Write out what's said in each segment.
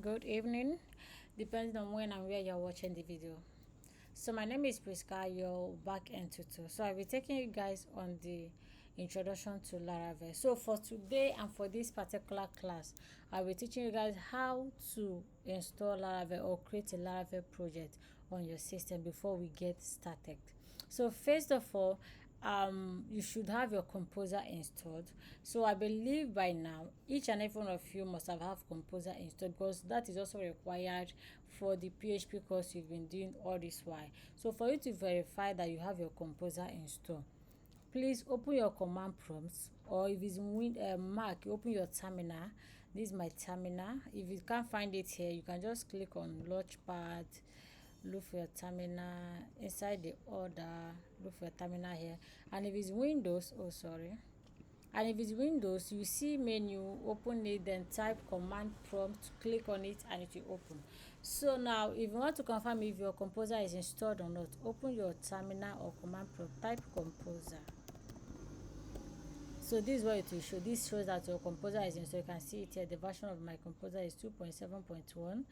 good evening, depending on when and where you're watching the video. So my name is Priska, your back-end tutor. So I'll be taking you guys on the introduction to Laravel. So for today and for this particular class, I'll be teaching you guys how to install Laravel or create a Laravel project on your system before we get started. So first of all, you should have your composer installed. So I believe by now each and every one of you must have composer installed, because that is also required for the PHP course you've been doing all this while. So for you to verify that you have your composer installed, please open your command prompts, or if it's Mac, you open your terminal. This is my terminal. If you can't find it here, you can just click on launchpad, look for your terminal inside the order, look for your terminal here. And if it's Windows, and if it's Windows, you see menu, open it, then type command prompt, click on it, and it will open. So now if you want to confirm if your composer is installed or not, open your terminal or command prompt, type composer. So this is what it will show. This shows that your composer is installed. You can see it here. The version of my composer is 2.7.1,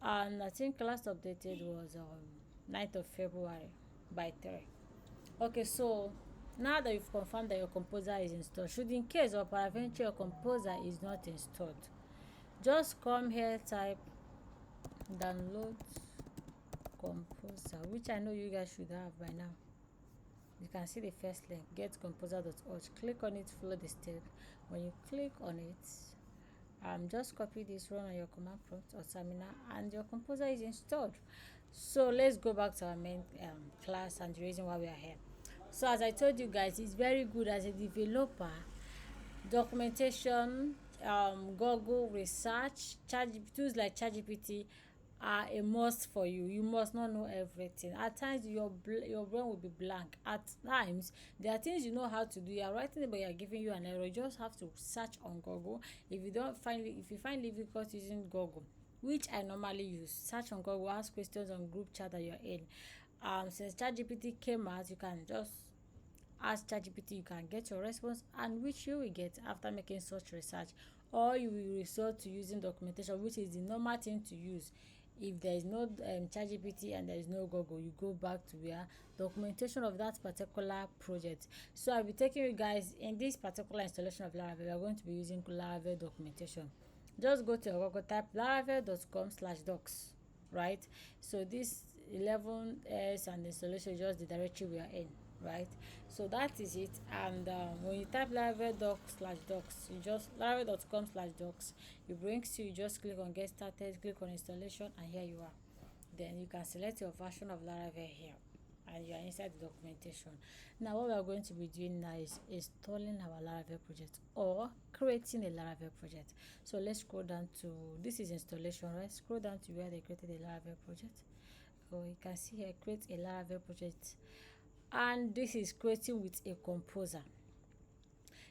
and I think last updated was 9th of February by 3. Okay, so now that you've confirmed that your composer is installed, should in case or peradventure your composer is not installed, just come here, type download composer, which I know you guys should have by now. You can see the first link, get composer.org. Click on it, follow the step. When you click on it, just copy this, run on your command prompt or terminal, and your composer is installed. So let's go back to our main class and the reason why we are here. So as I told you guys, it's very good as a developer. Documentation, Google research, tools like ChatGPT are a must for you. You must not know everything. At times your brain will be blank. At times there are things you know how to do, you are writing it but you are giving you an error. You just have to search on Google. If you find difficult using Google, which I normally use, search on Google, ask questions on group chat that you're in. Since ChatGPT came out, you can just ask ChatGPT, you can get your response, and which you will get after making such research, or you will resort to using documentation, which is the normal thing to use. If there is no ChatGPT and there is no Google, you go back to where documentation of that particular project. So I'll be taking you guys in this particular installation of Laravel. We are going to be using Laravel documentation. Just go to your Google, type laravel.com/docs, right? So this 11s and installation is just the directory we are in, right? So that is it. And when you type laravel.com/docs, you just laravel.com/docs, it brings you just click on get started, click on installation, and here you are. Then you can select your version of Laravel here, and you are inside the documentation. Now what we are going to be doing now is installing our Laravel project or creating a Laravel project. So let's scroll down to, this is installation, right? Scroll down to where they created a Laravel project. So you can see here, create a Laravel project, and this is creating with a composer.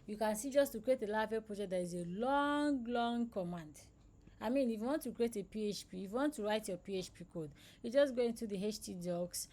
You can see, just to create a Laravel project, there is a long command. I mean, if you want to create a PHP, if you want to write your PHP code, you just go into the htdocs,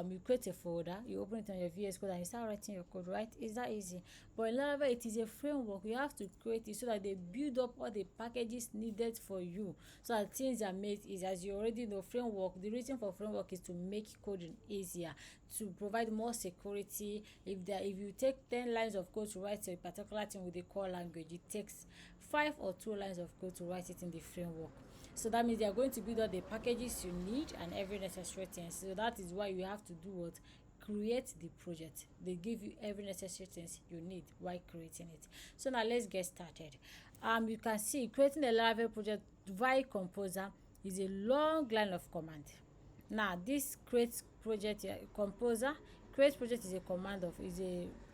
you create a folder, you open it on your VS Code, and you start writing your code, right? It's that easy. But in Laravel, it is a framework. You have to create it so that they build up all the packages needed for you, so that things are made easy. As you already know, framework, the reason for framework is to make coding easier, to provide more security. If you take 10 lines of code to write a particular thing with a core language, it takes 5 or 2 lines of code to write it in the framework. So that means they are going to build all the packages you need and every necessary thing. So that is why you have to do what? Create the project. They give you every necessary things you need while creating it. So now let's get started. You can see creating a Laravel project via composer is a long line of command. Now this create project composer, create project is a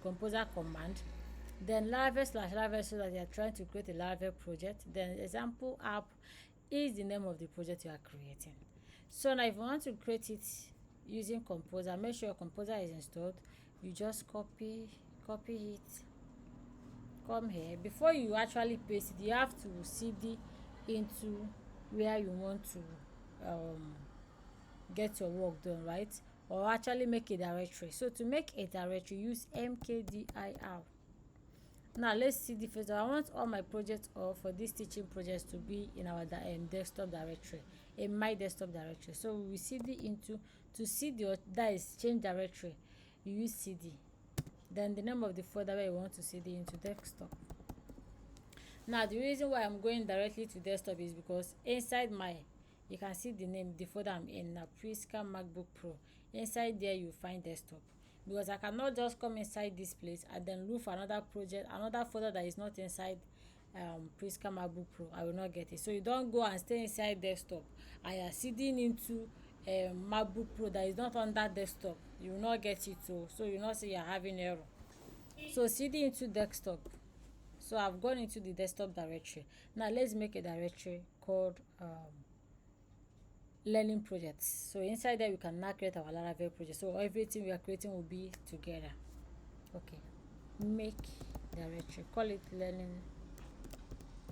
composer command. Then Laravel/Laravel, so that you are trying to create a Laravel project. Then example app is the name of the project you are creating. So now if you want to create it using composer, make sure your composer is installed. You just copy it, come here. Before you actually paste it, you have to cd into where you want to get your work done, right? Or actually make a directory. So to make a directory, use mkdir, Now let's see the first. I want all my projects, or for this teaching projects, to be in our desktop directory, in my desktop directory. So we cd into, to cd, or that is change directory, you use cd, then the name of the folder where you want to cd into, desktop. Now the reason why I'm going directly to desktop is because inside my, you can see the name, the folder I'm in now, Priska MacBook Pro. Inside there you find desktop, because I cannot just come inside this place and then look for another project, another folder that is not inside Priska MacBook Pro. I will not get it. So you don't go and stay inside desktop and you're sitting into MacBook Pro that is not on that desktop, you will not get it. So you not say you're having error. So cd into desktop. So I've gone into the desktop directory. Now let's make a directory called learning projects. So inside there we can now create our Laravel project. So everything we are creating will be together. Okay, make directory, call it learning.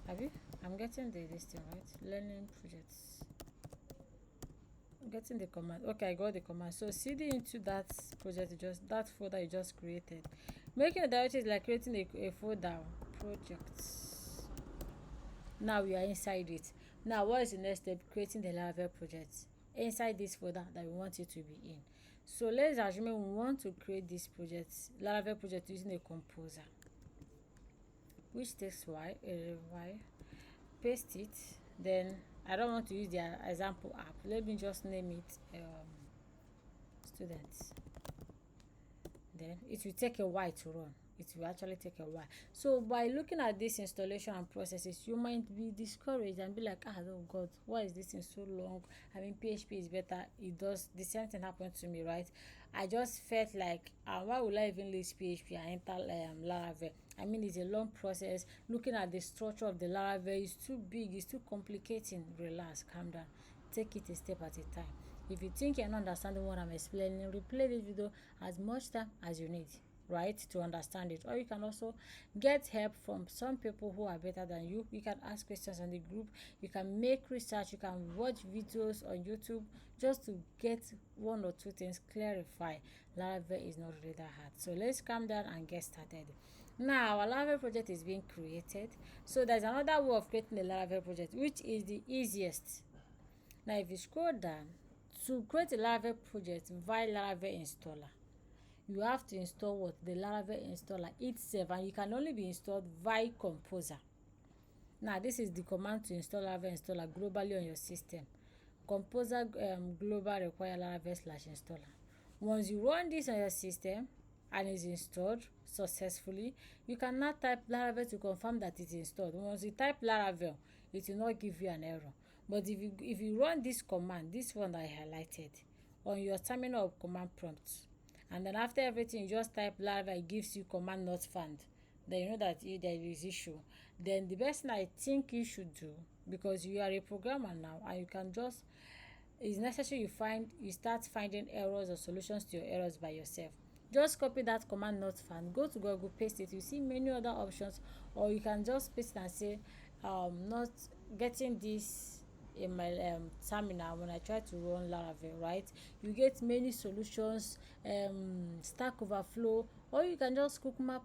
Have you? I'm getting this thing right. Learning projects. I'm getting the command. Okay, I got the command. So cd into that project, just that folder you just created. Making a directory is like creating a folder, projects. Now we are inside it. Now what is the next step? Creating the Laravel project inside this folder that we want it to be in. So let's assume we want to create this project, Laravel project, using a composer, which takes y. Paste it. Then I don't want to use the example app. Let me just name it students. Then it will take a while to run. It will actually take a while. So by looking at this installation and processes, you might be discouraged and be like, oh god, why is this thing so long? I mean, PHP is better. It does the same thing happened to me, right? I just felt like, why would I even leave PHP and enter Laravel? I mean, it's a long process. Looking at the structure of the Laravel is too big, it's too complicating. Relax, calm down, take it a step at a time. If you think you're not understanding what I'm explaining, replay this video as much time as you need, right, to understand it. Or you can also get help from some people who are better than you. You can ask questions on the group, you can make research, you can watch videos on YouTube just to get one or two things clarify. Laravel is not really that hard. So let's calm down and get started. Now our Laravel project is being created. So there's another way of creating a Laravel project, which is the easiest. Now if you scroll down, to create a Laravel project via Laravel installer, you have to install what? The Laravel installer itself, and you can only be installed via composer. Now this is the command to install Laravel installer globally on your system. Composer global require Laravel/installer. Once you run this on your system and is installed successfully, you can now type Laravel to confirm that it's installed. Once you type Laravel, it will not give you an error. But if you run this command, this one that I highlighted, on your terminal of command prompt, and then after everything you just type Laravel, it gives you command not found, then you know that there is issue. Then the best thing I think you should do, because you are a programmer now and you can just, it's necessary you start finding errors or solutions to your errors by yourself. Just copy that command not found, go to Google, paste it. You see many other options, or you can just paste it and say not getting this in my terminal when I try to run Laravel, right? You get many solutions, Stack Overflow, or you can just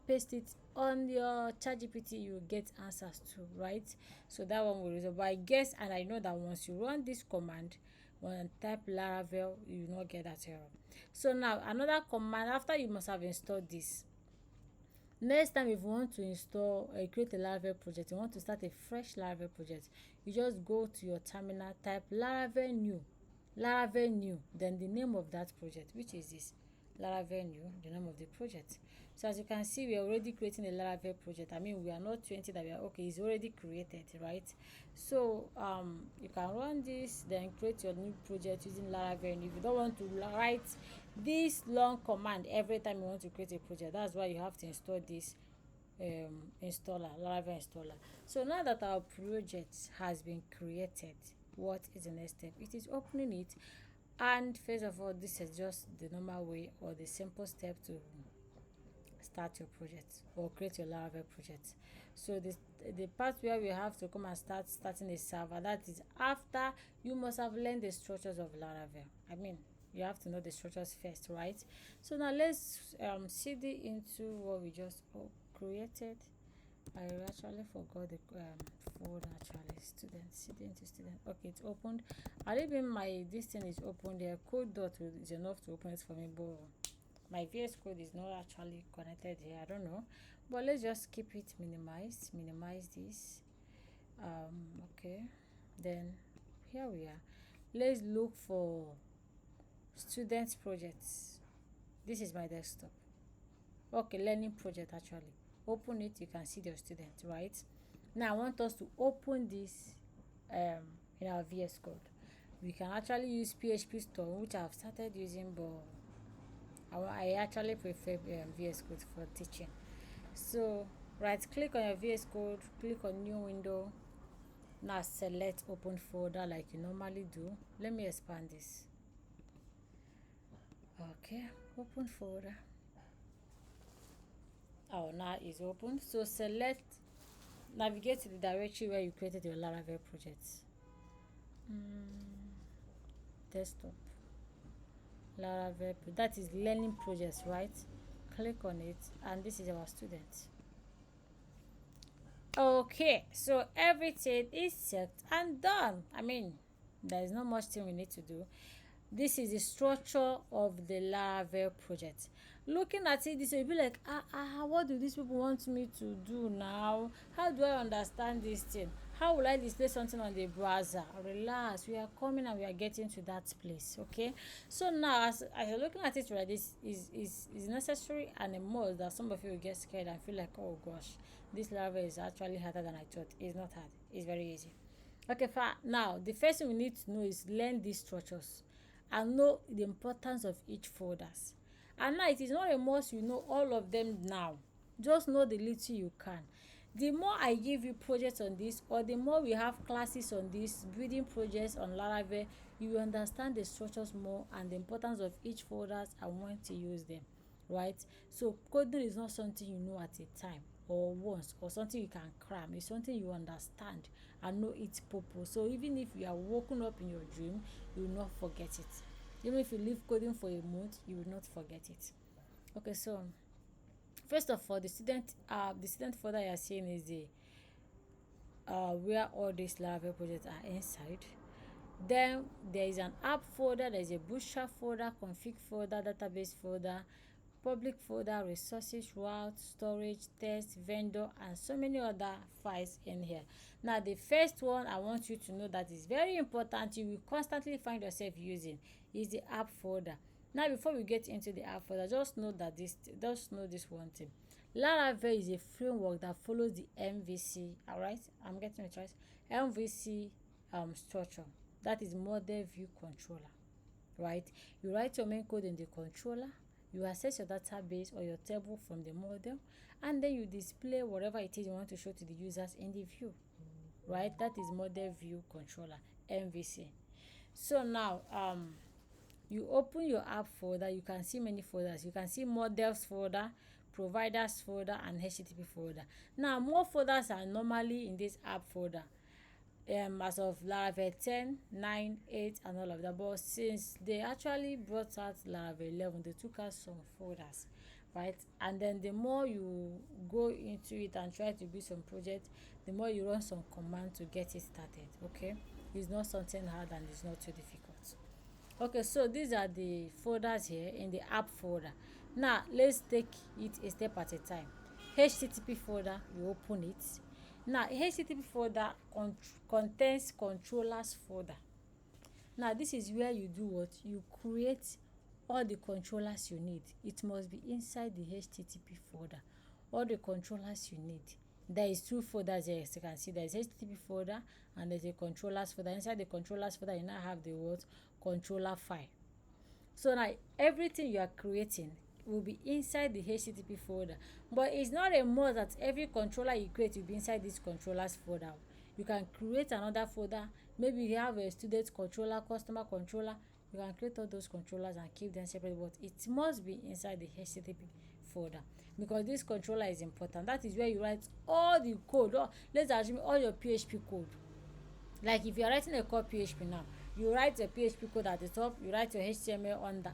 paste it on your ChatGPT, you get answers too, right? So that one will resolve. But I guess, and I know that once you run this command, when type Laravel, you will not get that error. So now another command, after you must have installed this, next time if you want to install create a Laravel project, you want to start a fresh Laravel project, you just go to your terminal, type Laravel new, then the name of that project, which is this Laravel new, the name of the project. So as you can see, we are already creating a Laravel project. I mean, we are not 20 that we are okay, it's already created, right? So you can run this, then create your new project using Laravel. And if you don't want to write this long command every time you want to create a project, that's why you have to install this installer, Laravel installer. So now that our project has been created, what is the next step? It is opening it, and first of all, this is just the normal way or the simple step to start your project or create your Laravel project. So the part where we have to come and starting a server, that is after you must have learned the structures of Laravel. I mean, you have to know the structures first, right? So now let's cd into what we just created. I actually forgot the folder. Actually, student. Okay, it's opened. I even my this thing is open there. Code dot is enough to open it for me, but my VS Code is not actually connected here. I don't know, but let's just keep it minimized. Minimize this. Okay, then here we are. Let's look for student projects. This is my desktop. Okay, learning project actually. Open it, you can see the student, right? Now I want us to open this in our VS Code. We can actually use PHP store, which I've started using, but I actually prefer VS Code for teaching. So right click on your VS Code, click on new window. Now select open folder like you normally do. Let me expand this. Okay, open folder. Oh, now it's open. So select, navigate to the directory where you created your Laravel project. Desktop. Laravel, that is learning projects, right? Click on it, and this is our student. Okay, so everything is set and done. I mean, there is not much thing we need to do. This is the structure of the Laravel project. Looking at it this way, you'll be like, what do these people want me to do now? How do I understand this thing? How will I display something on the browser? Relax, we are coming and we are getting to that place. Okay, so now as you're looking at it, right, this is necessary and a must that some of you will get scared and feel like, oh gosh, this Laravel is actually harder than I thought. It's not hard, it's very easy. Okay, now the first thing we need to know is learn these structures and know the importance of each folders. And now it is not a must you know all of them now. Just know the little you can. The more I give you projects on this, or the more we have classes on this, building projects on Laravel, you will understand the structures more and the importance of each folders and when to use them, right? So coding is not something you know at a time or once or something you can cram. It's something you understand and know its purpose. So even if you are woken up in your dream, you will not forget it. Even if you leave coding for a month, you will not forget it. Okay, so first of all, the student folder you are seeing is the where all these Laravel projects are inside. Then there is an app folder, there is a bootstrap folder, config folder, database folder, public folder, resources, route, storage, test, vendor, and so many other files in here. Now the first one I want you to know that is very important, you will constantly find yourself using, is the app folder. Now before we get into the app folder, just know this one thing. Laravel is a framework that follows the MVC, alright? I'm getting it right. MVC structure. That is model view controller, right? You write your main code in the controller, you access your database or your table from the model, and then you display whatever it is you want to show to the users in the view, right? That is model view controller, MVC. So now you open your app folder, you can see many folders. You can see models folder, providers folder, and HTTP folder. Now more folders are normally in this app folder as of Laravel 10, 9, 8, and all of that. But since they actually brought out Laravel 11, they took out some folders, right? And then the more you go into it and try to build some project, the more you run some command to get it started. Okay, it's not something hard and it's not too difficult. Okay, so these are the folders here in the app folder. Now let's take it a step at a time. HTTP folder, you open it. Now HTTP folder contains controllers folder. Now this is where you do what? You create all the controllers you need. It must be inside the HTTP folder. All the controllers you need. There is two folders here, as you can see. There is HTTP folder and there's a controllers folder. Inside the controllers folder, you now have the word controller file. So now everything you are creating will be inside the HTTP folder, but it's not a must that every controller you create will be inside this controllers folder. You can create another folder. Maybe you have a student controller, customer controller. You can create all those controllers and keep them separate, but it must be inside the HTTP folder because this controller is important. That is where you write all the code. Let's assume all your PHP code. Like if you are writing a core PHP now, you write a PHP code at the top, you write your HTML on the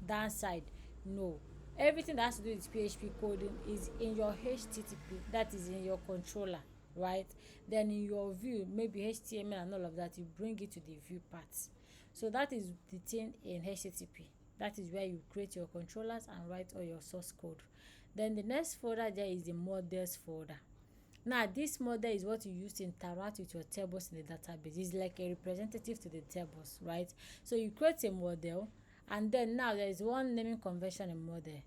downside. No, everything that has to do with PHP coding is in your HTTP, that is in your controller, right? Then in your view, maybe HTML and all of that, you bring it to the view part. So that is the thing in HTTP. That is where you create your controllers and write all your source code. Then the next folder there is the models folder. Now this model is what you use to interact with your tables in the database. It's like a representative to the tables, right? So you create a model, and then now there is one naming convention in model.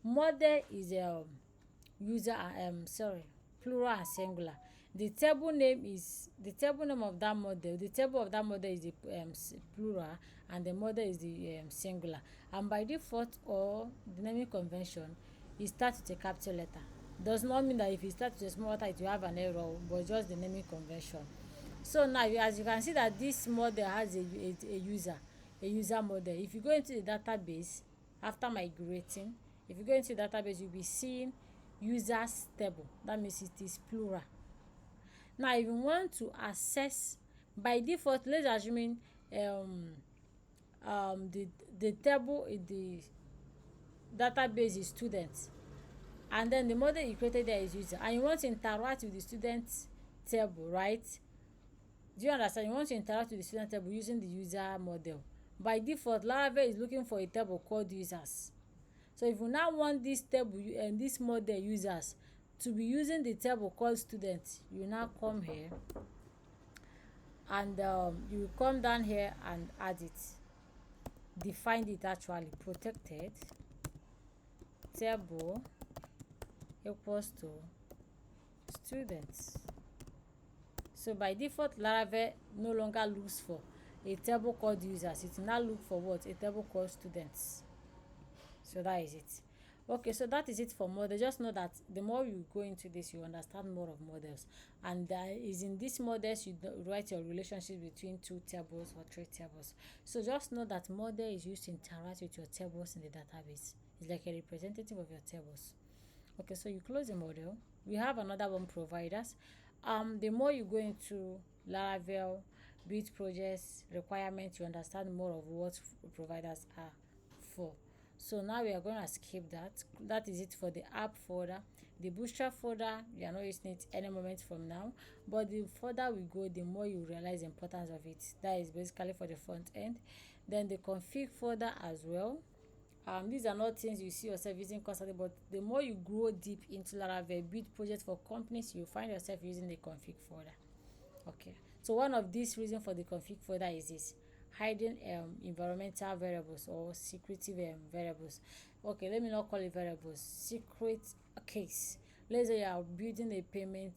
Model is a user plural and singular. The table name is the table name of that model. The table of that model is the plural, and the model is the singular. And by default, or the naming convention, it starts with a capital letter. Does not mean that if you start with a small letter it will have an error, but just the naming convention. So now, as you can see that this model has a user model. If you go into the database after migrating, if you go into the database, you'll be seeing users table. That means it is plural. Now if you want to access, by default, let's assume the table in the database is students, and then the model you created there is user, and you want to interact with the student table, right? Do you understand? You want to interact with the student table using the user model. By default, Laravel is looking for a table called users. So if you now want this table and this model users to be using the table called students, you now come here and you come down here and add it, define it, actually protected table equals to students. So by default, Laravel no longer looks for a table called users. It now look for what? A table called students. So that is it. Okay, so that is it for model. Just know that the more you go into this, you understand more of models, and is in these models you write your relationship between two tables or three tables. So just know that model is used to interact with your tables in the database. It's like a representative of your tables. Okay, so you close the model. We have another one, providers. The more you go into Laravel, build projects, requirements, you understand more of what providers are for. So now we are going to skip that. That is it for the app folder. The bootstrap folder, you are not using it any moment from now, but the further we go, the more you realize the importance of it. That is basically for the front end. Then the config folder as well. These are not things you see yourself using constantly, but the more you grow deep into Laravel, build projects for companies, you find yourself using the config folder. Okay, so one of these reasons for the config folder is this: hiding environmental variables or secretive variables. Okay, let me not call it variables, secret case. Let's say you are building a payment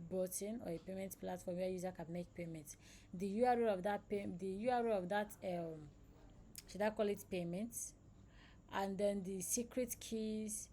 button or a payment platform where user can make payments. The URL of that should I call it payments, and then the secret keys,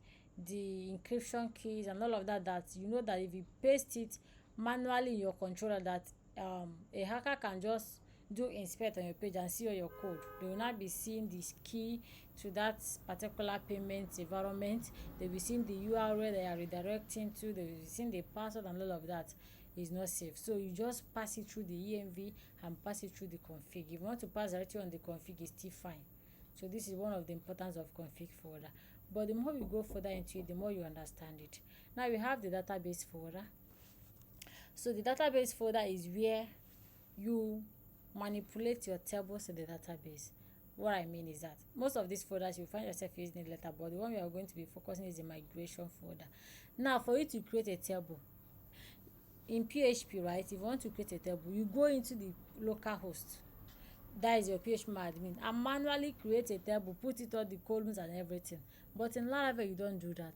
the encryption keys, and all of that, that you know that if you paste it manually in your controller, that a hacker can just do inspect on your page and see all your code. They will not be seeing this key to that particular payment environment. They'll be seeing the URL they are redirecting to. They'll be seeing the password, and all of that is not safe. So you just pass it through the env and pass it through the config. If you want to pass directly on the config, it's still fine. So this is one of the importance of config folder. But the more you go further into it, the more you understand it. Now we have the database folder. So the database folder is where you manipulate your tables in the database. What I mean is that most of these folders you find yourself using it later, but the one we are going to be focusing is the migration folder. Now for you to create a table in PHP, right? If you want to create a table, you go into the local host, that is your PHP admin, and manually create a table, put it all the columns and everything. But in Laravel you don't do that.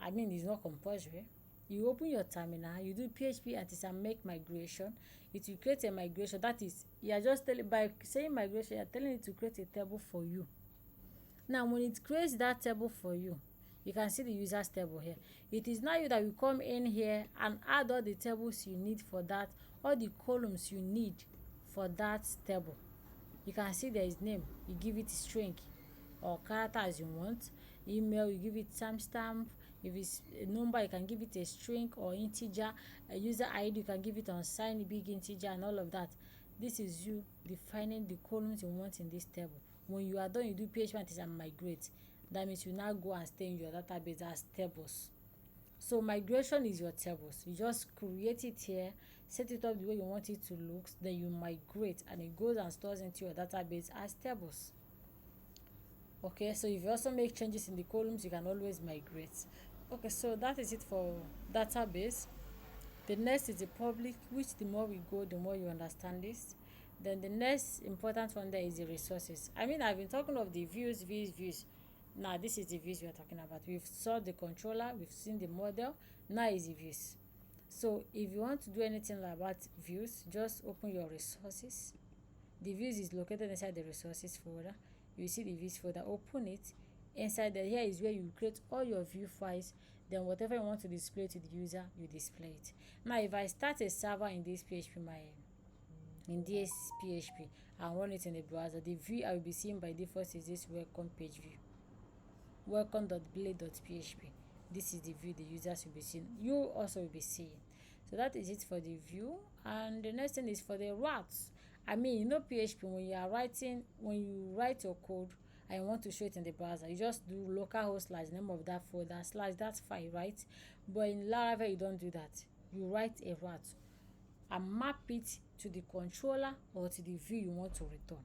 I mean, it's not compulsory. You open your terminal, you do PHP and make migration. It will create a migration. That is, you are just telling, by saying migration, you are telling it to create a table for you. Now when it creates that table for you, you can see the users table here. It is now you that will come in here and add all the tables you need for that, all the columns you need for that table. You can see there is name, you give it string or character as you want. Email, you give it timestamp. If it's a number, you can give it a string or integer. A user ID, you can give it unsigned, big integer, and all of that. This is you defining the columns you want in this table. When you are done, you do php and migrate. That means you now go and stay in your database as tables. So migration is your tables. You just create it here, set it up the way you want it to look, then you migrate and it goes and stores into your database as tables. Okay, so if you also make changes in the columns, you can always migrate. Okay, so that is it for database. The next is the public, which the more we go, the more you understand this. Then the next important one there is the resources. I mean, I've been talking of the views. Now this is the views we are talking about. We've saw the controller, we've seen the model. Now is the views. So if you want to do anything about views, just open your resources. The views is located inside the resources folder. You see the views folder, open it. Inside there, here is where you create all your view files. Then whatever you want to display to the user, you display it. Now if I start a server in this PHP and run it in the browser, the view I will be seeing by default is this welcome page view, welcome.blade.php. This is the view the users will be seeing. You also will be seeing. So that is it for the view. And the next thing is for the routes. I mean, you know PHP, when you write your code and you want to show it in the browser, you just do localhost / name of that folder / that's fine, right? But in Laravel, you don't do that. You write a route and map it to the controller or to the view you want to return.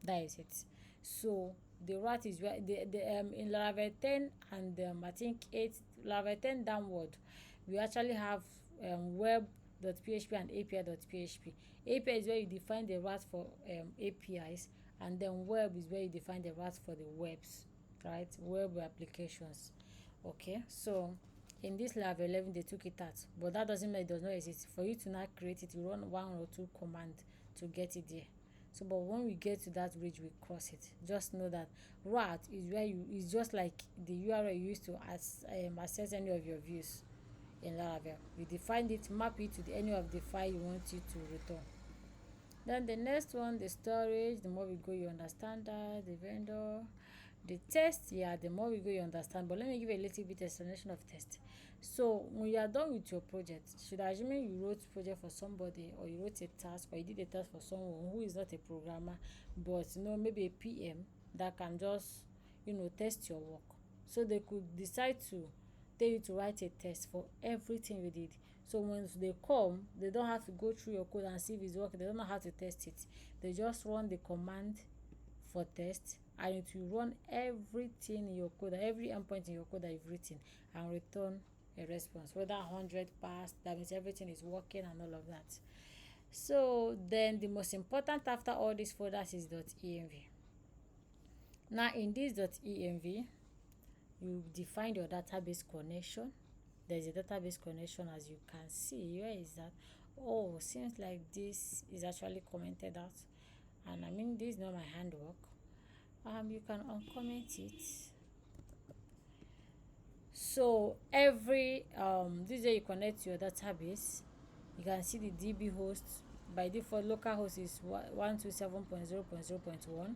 That is it. So the route is where in Laravel 10 and I think 8, Laravel 10 downward, we actually have web.php and api.php. API is where you define the route for APIs, and then web is where you define the route for the webs, right? Web applications. Okay, so in this Laravel 11 they took it out, but that doesn't mean it does not exist. For you to not create it, you run 1 or 2 commands to get it there. So but when we get to that bridge, we cross it. Just know that route is where is just like the URL you use to access any of your views in Laravel. You define it, map it to any of the file you want it to return. Then the next one, the storage. The more we go, you understand that. The vendor, the test, yeah, the more we go, you understand. But let me give a little bit explanation of test. So when you are done with your project, should I assume you wrote project for somebody, or you wrote a task, or you did a task for someone who is not a programmer, but maybe a PM that can just test your work. So they could decide to tell you to write a test for everything you did. So once they come, they don't have to go through your code and see if it's working. They don't know how to test it. They just run the command for test, and it will run everything in your code, every endpoint in your code that you've written, and return a response. Whether 100 passed, that means everything is working and all of that. So then the most important after all these folders is .env. Now in this .env, you define your database connection. There's a database connection, as you can see. Where is that? Oh, seems like this is actually commented out, and I mean, this is not my handwork. You can uncomment it. So every this way you connect to your database, you can see the DB host. By default, local host is 127.0.0.1.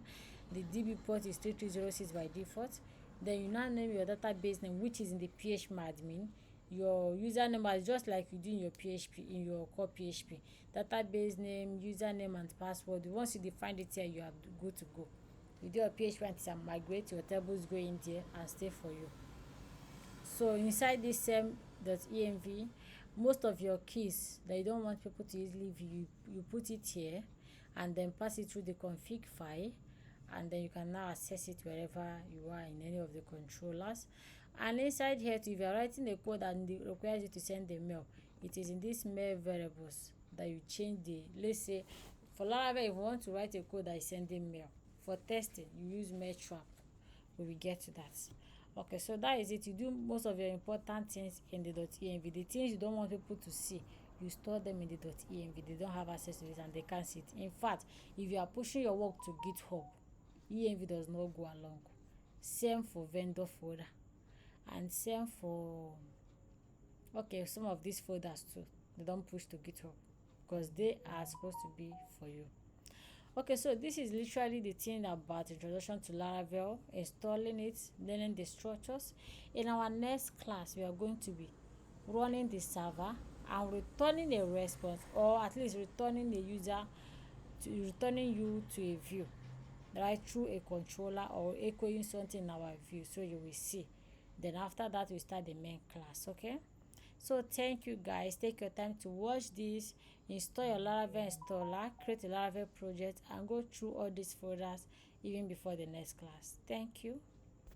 the DB port is 3306 by default. Then you now name your database name, which is in the PHP admin. Your username is just like you do in your PHP, in your core PHP. Database name, username, and password. Once you define it here, you are good to go. You do your PHP and migrate, your tables go in there and stay for you. So inside this same .env, most of your keys that you don't want people to easily view, you put it here and then pass it through the config file, and then you can now access it wherever you are in any of the controllers. And inside here too, if you are writing a code and it requires you to send a mail, it is in this mail variables that you change let's say for Laravel, if you want to write a code that is sending mail. For testing, you use mail trap. We will get to that. Okay, so that is it. You do most of your important things in the .env. The things you don't want people to see, you store them in the .env. They don't have access to it and they can't see it. In fact, if you are pushing your work to GitHub, env does not go along. Same for vendor folder, and same for some of these folders too. They don't push to GitHub because they are supposed to be for you. Okay, so this is literally the thing about introduction to Laravel, installing it, learning the structures. In our next class, we are going to be running the server and returning a response, or at least returning you to a view. right, through a controller or echoing something in our view, so you will see. Then after that we start the main class. Okay, so thank you guys. Take your time to watch this, install your Laravel installer, create a Laravel project, and go through all these folders even before the next class. Thank you.